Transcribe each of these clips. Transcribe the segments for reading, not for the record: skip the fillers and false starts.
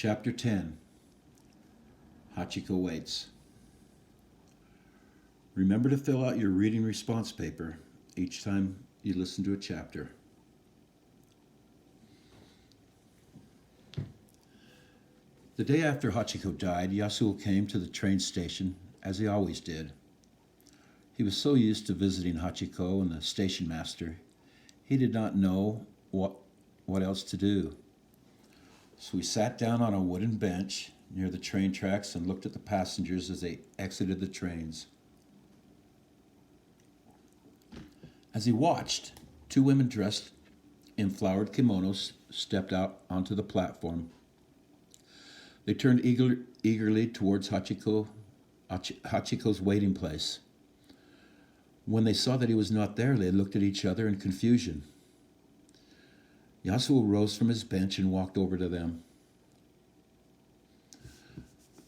Chapter 10. Hachiko waits. Remember to fill out your reading response paper each time you listen to a chapter. The day after Hachiko died, Yasuo came to the train station as he always did. He was so used to visiting Hachiko and the station master, he did not know what else to do. So he sat down on a wooden bench near the train tracks and looked at the passengers as they exited the trains. As he watched, two women dressed in flowered kimonos stepped out onto the platform. They turned eagerly towards Hachiko's waiting place. When they saw that he was not there, they looked at each other in confusion. Yasuo rose from his bench and walked over to them.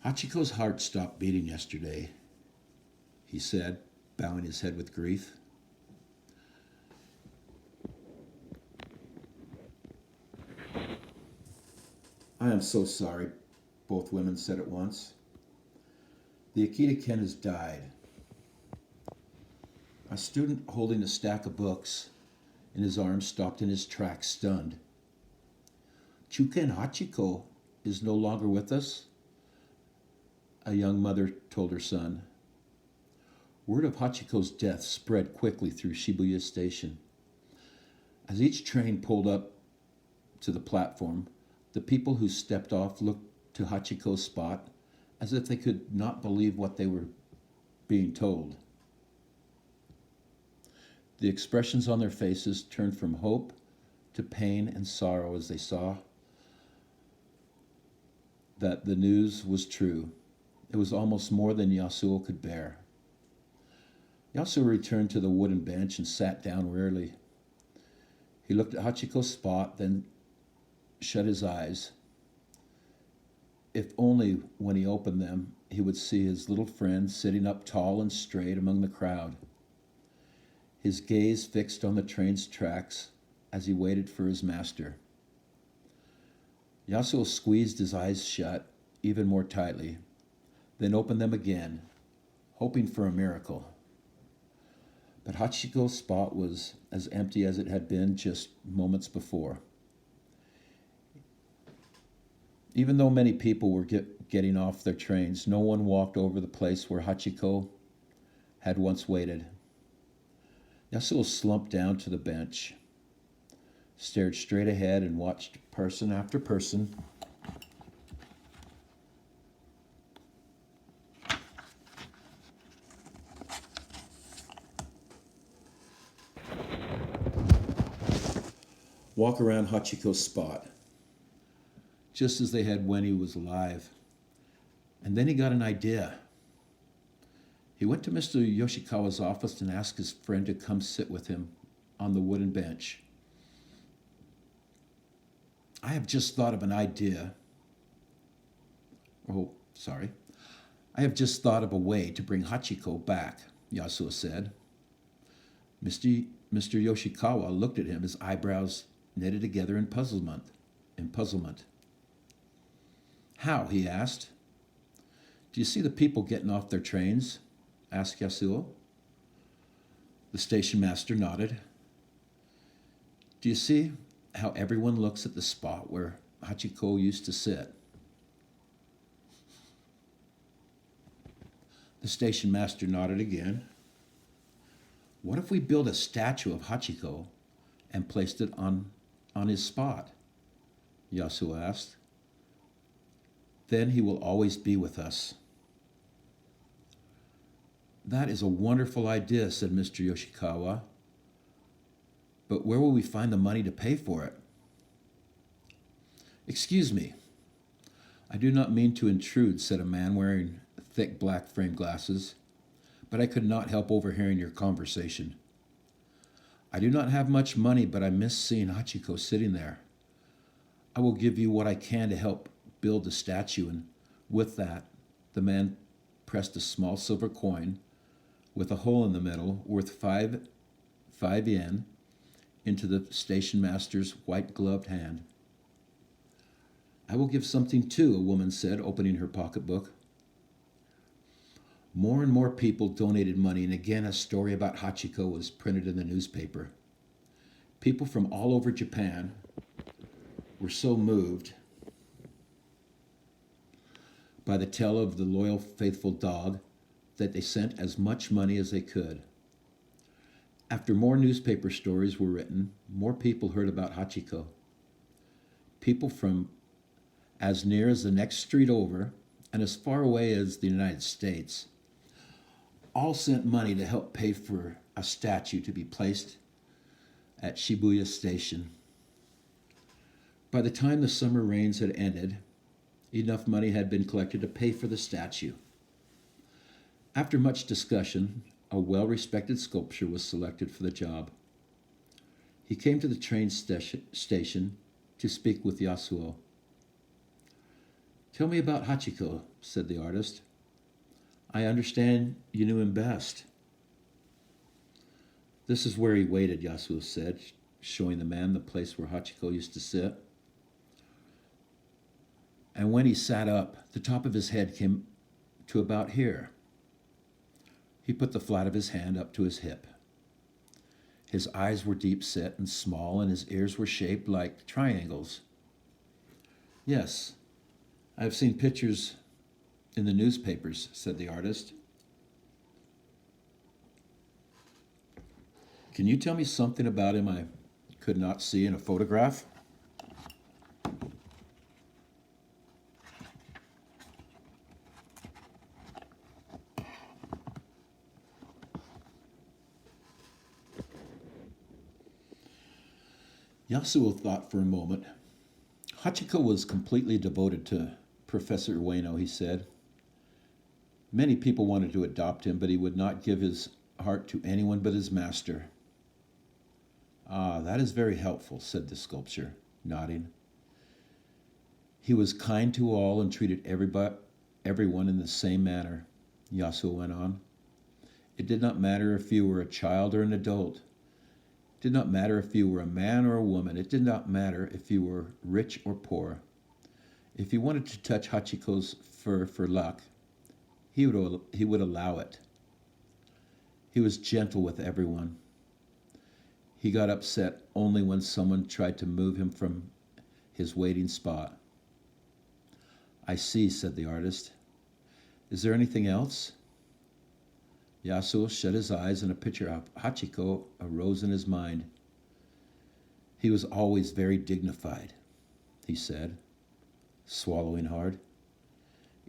Hachiko's heart stopped beating yesterday, he said, bowing his head with grief. I am so sorry, both women said at once. The Akita Ken has died. A student holding a stack of books in his arms stopped in his tracks, stunned. Chuken Hachiko is no longer with us, a young mother told her son. Word of Hachiko's death spread quickly through Shibuya Station. As each train pulled up to the platform, the people who stepped off looked to Hachiko's spot as if they could not believe what they were being told. The expressions on their faces turned from hope to pain and sorrow as they saw that the news was true. It was almost more than Yasuo could bear. Yasuo returned to the wooden bench and sat down wearily. He looked at Hachiko's spot, then shut his eyes. If only when he opened them, he would see his little friend sitting up tall and straight among the crowd, his gaze fixed on the train's tracks as he waited for his master. Yasuo squeezed his eyes shut even more tightly, then opened them again, hoping for a miracle. But Hachiko's spot was as empty as it had been just moments before. Even though many people were getting off their trains, no one walked over the place where Hachiko had once waited. Yasuo slumped down to the bench, stared straight ahead, and watched person after person walk around Hachiko's spot, just as they had when he was alive. And then he got an idea. He went to Mr. Yoshikawa's office and asked his friend to come sit with him on the wooden bench. I have just thought of an idea. I have just thought of a way to bring Hachiko back, Yasuo said. Mr. Yoshikawa looked at him, his eyebrows knitted together in puzzlement. How? He asked. Do you see the people getting off their trains? Asked Yasuo. The station master nodded. Do you see how everyone looks at the spot where Hachiko used to sit? The station master nodded again. What if we build a statue of Hachiko and placed it on his spot? Yasuo asked. Then he will always be with us. That is a wonderful idea, said Mr. Yoshikawa. But where will we find the money to pay for it? Excuse me. I do not mean to intrude, said a man wearing thick black frame glasses, but I could not help overhearing your conversation. I do not have much money, but I miss seeing Hachiko sitting there. I will give you what I can to help build the statue, and with that, the man pressed a small silver coin with a hole in the middle worth five yen into the station master's white-gloved hand. I will give something too, a woman said, opening her pocketbook. More and more people donated money, and again a story about Hachiko was printed in the newspaper. People from all over Japan were so moved by the tale of the loyal, faithful dog that they sent as much money as they could. After more newspaper stories were written, more people heard about Hachiko. People from as near as the next street over and as far away as the United States all sent money to help pay for a statue to be placed at Shibuya Station. By the time the summer rains had ended, enough money had been collected to pay for the statue. After much discussion, a well-respected sculptor was selected for the job. He came to the train station to speak with Yasuo. Tell me about Hachiko, said the artist. I understand you knew him best. This is where he waited, Yasuo said, showing the man the place where Hachiko used to sit. And when he sat up, the top of his head came to about here. He put the flat of his hand up to his hip. His eyes were deep set and small, and his ears were shaped like triangles. Yes, I have seen pictures in the newspapers, said the artist. Can you tell me something about him I could not see in a photograph? Yasuo thought for a moment. Hachiko was completely devoted to Professor Ueno, he said. Many people wanted to adopt him, but he would not give his heart to anyone but his master. Ah, that is very helpful, said the sculptor, nodding. He was kind to all and treated everyone in the same manner, Yasuo went on. It did not matter if you were a child or an adult. It did not matter if you were a man or a woman. It did not matter if you were rich or poor. If you wanted to touch Hachiko's fur for luck, he would allow it. He was gentle with everyone. He got upset only when someone tried to move him from his waiting spot. I see, said the artist. Is there anything else? Yasuo shut his eyes and a picture of Hachiko arose in his mind. He was always very dignified, he said, swallowing hard.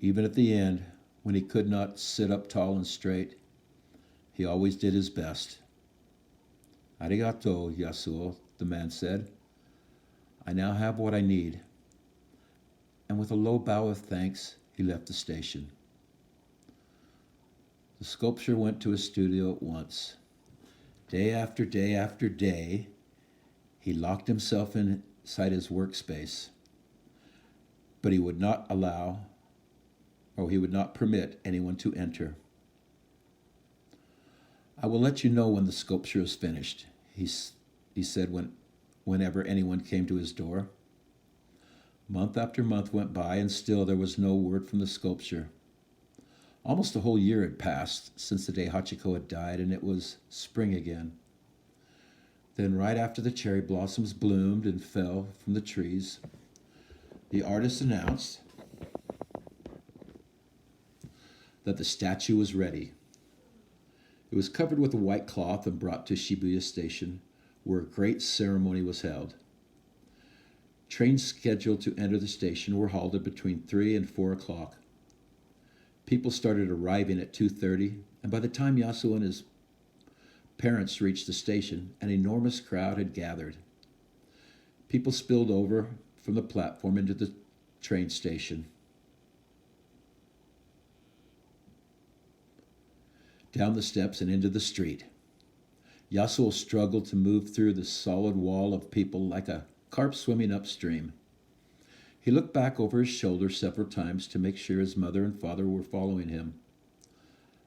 Even at the end, when he could not sit up tall and straight, he always did his best. Arigato, Yasuo, the man said. I now have what I need. And with a low bow of thanks, he left the station. The sculptor went to his studio at once. Day after day after day, he locked himself inside his workspace, but he would not permit anyone to enter. I will let you know when the sculpture is finished, he said whenever anyone came to his door. Month after month went by, and still there was no word from the sculptor. Almost a whole year had passed since the day Hachiko had died, and it was spring again. Then right after the cherry blossoms bloomed and fell from the trees, the artist announced that the statue was ready. It was covered with a white cloth and brought to Shibuya Station, where a great ceremony was held. Trains scheduled to enter the station were halted between 3 and 4 o'clock. People started arriving at 2:30, and by the time Yasuo and his parents reached the station, an enormous crowd had gathered. People spilled over from the platform into the train station. Down the steps and into the street. Yasuo struggled to move through the solid wall of people like a carp swimming upstream. He looked back over his shoulder several times to make sure his mother and father were following him.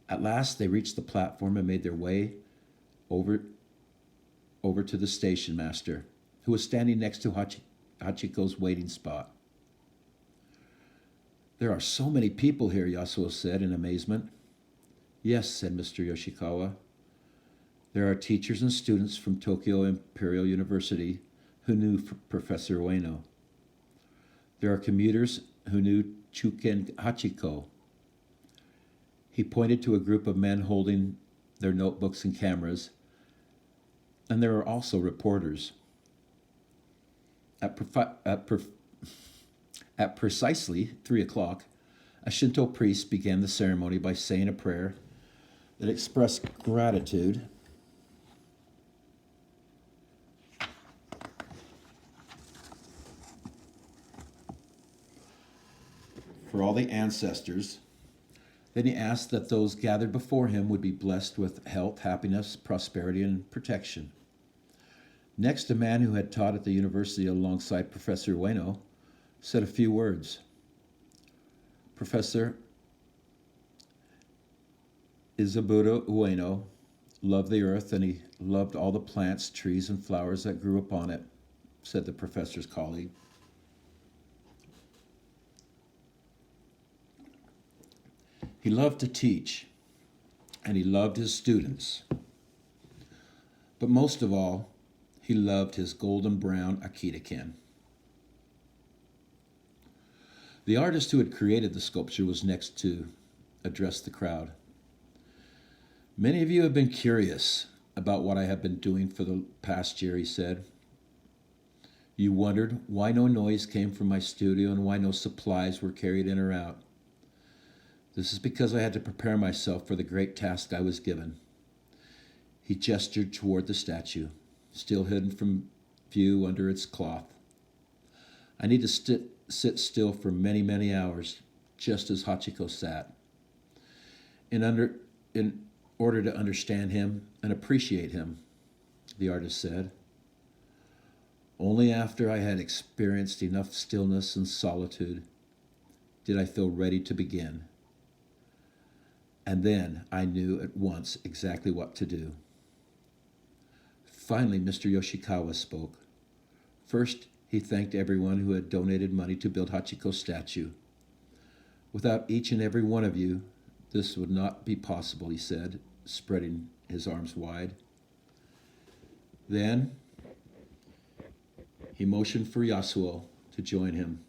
At last they reached the platform and made their way over to the station master, who was standing next to Hachiko's waiting spot. There are so many people here, Yasuo said in amazement. Yes, said Mr. Yoshikawa. There are teachers and students from Tokyo Imperial University who knew Professor Ueno. There are commuters who knew Chuken Hachiko. He pointed to a group of men holding their notebooks and cameras, and there are also reporters. At precisely 3 o'clock, a Shinto priest began the ceremony by saying a prayer that expressed gratitude for all the ancestors. Then he asked that those gathered before him would be blessed with health, happiness, prosperity, and protection. Next, a man who had taught at the university alongside Professor Ueno said a few words. Professor Isabudo Ueno loved the earth, and he loved all the plants, trees, and flowers that grew upon it, said the professor's colleague. He loved to teach, and he loved his students. But most of all, he loved his golden brown Akita-ken. The artist who had created the sculpture was next to address the crowd. Many of you have been curious about what I have been doing for the past year, he said. You wondered why no noise came from my studio and why no supplies were carried in or out. This is because I had to prepare myself for the great task I was given. He gestured toward the statue, still hidden from view under its cloth. I need to sit still for many, many hours, just as Hachiko sat. In order to understand him and appreciate him, the artist said. Only after I had experienced enough stillness and solitude did I feel ready to begin. And then I knew at once exactly what to do. Finally, Mr. Yoshikawa spoke. First, he thanked everyone who had donated money to build Hachiko's statue. Without each and every one of you, this would not be possible, he said, spreading his arms wide. Then, he motioned for Yasuo to join him.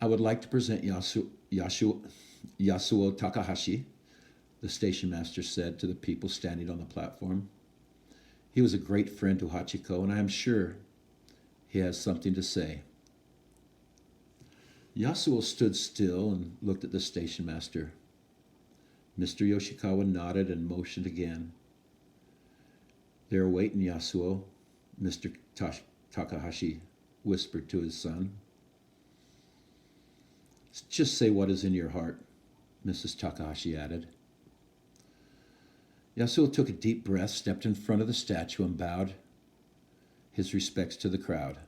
I would like to present Yasuo Takahashi, the station master said to the people standing on the platform. He was a great friend to Hachiko, and I am sure he has something to say. Yasuo stood still and looked at the station master. Mr. Yoshikawa nodded and motioned again. They're waiting, Yasuo, Mr. Takahashi whispered to his son. Just say what is in your heart, Mrs. Takahashi added. Yasuo took a deep breath, stepped in front of the statue, and bowed his respects to the crowd.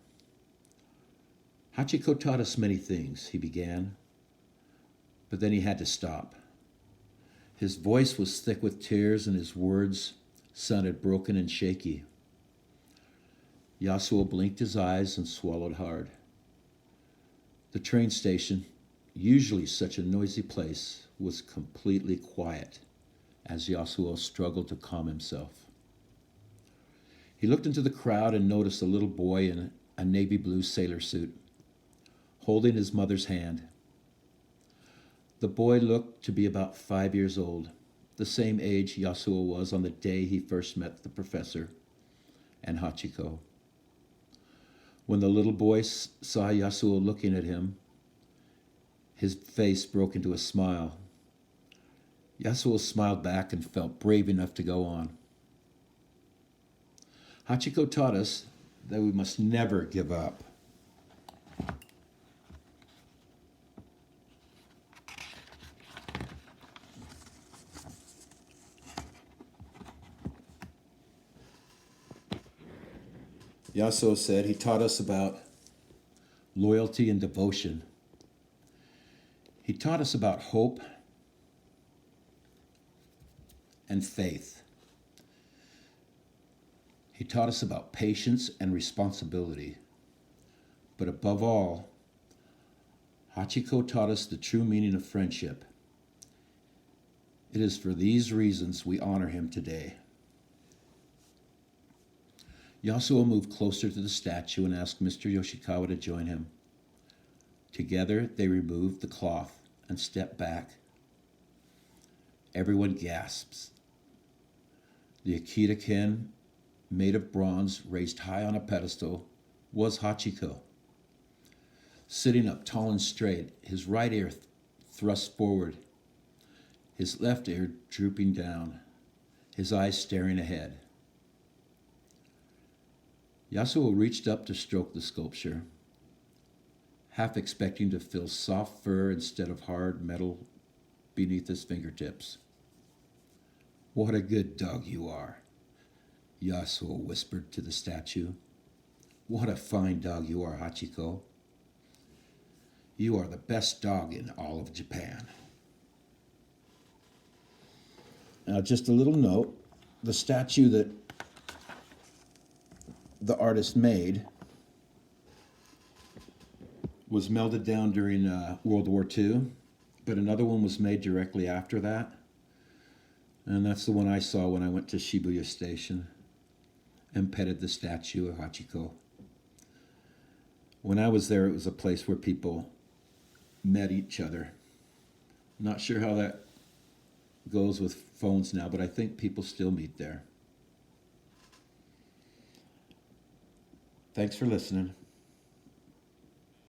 Hachiko taught us many things, he began, but then he had to stop. His voice was thick with tears, and his words sounded broken and shaky. Yasuo blinked his eyes and swallowed hard. The train station, usually such a noisy place, was completely quiet as Yasuo struggled to calm himself. He looked into the crowd and noticed a little boy in a navy blue sailor suit, holding his mother's hand. The boy looked to be about 5 years old, the same age Yasuo was on the day he first met the professor and Hachiko. When the little boy saw Yasuo looking at him, his face broke into a smile. Yasuo smiled back and felt brave enough to go on. Hachiko taught us that we must never give up. Yasuo said he taught us about loyalty and devotion. He taught us about hope and faith. He taught us about patience and responsibility. But above all, Hachiko taught us the true meaning of friendship. It is for these reasons we honor him today. Yasuo moved closer to the statue and asked Mr. Yoshikawa to join him. Together, they removed the cloth and stepped back. Everyone gasps. The Akita Ken, made of bronze, raised high on a pedestal, was Hachiko. Sitting up tall and straight, his right ear thrust forward, his left ear drooping down, his eyes staring ahead. Yasuo reached up to stroke the sculpture, half expecting to feel soft fur instead of hard metal beneath his fingertips. "What a good dog you are," Yasuo whispered to the statue. "What a fine dog you are, Hachiko. You are the best dog in all of Japan." Now, just a little note, the statue that the artist made was melted down during World War II, but another one was made directly after that. And that's the one I saw when I went to Shibuya Station and petted the statue of Hachiko. When I was there, it was a place where people met each other. Not sure how that goes with phones now, but I think people still meet there. Thanks for listening.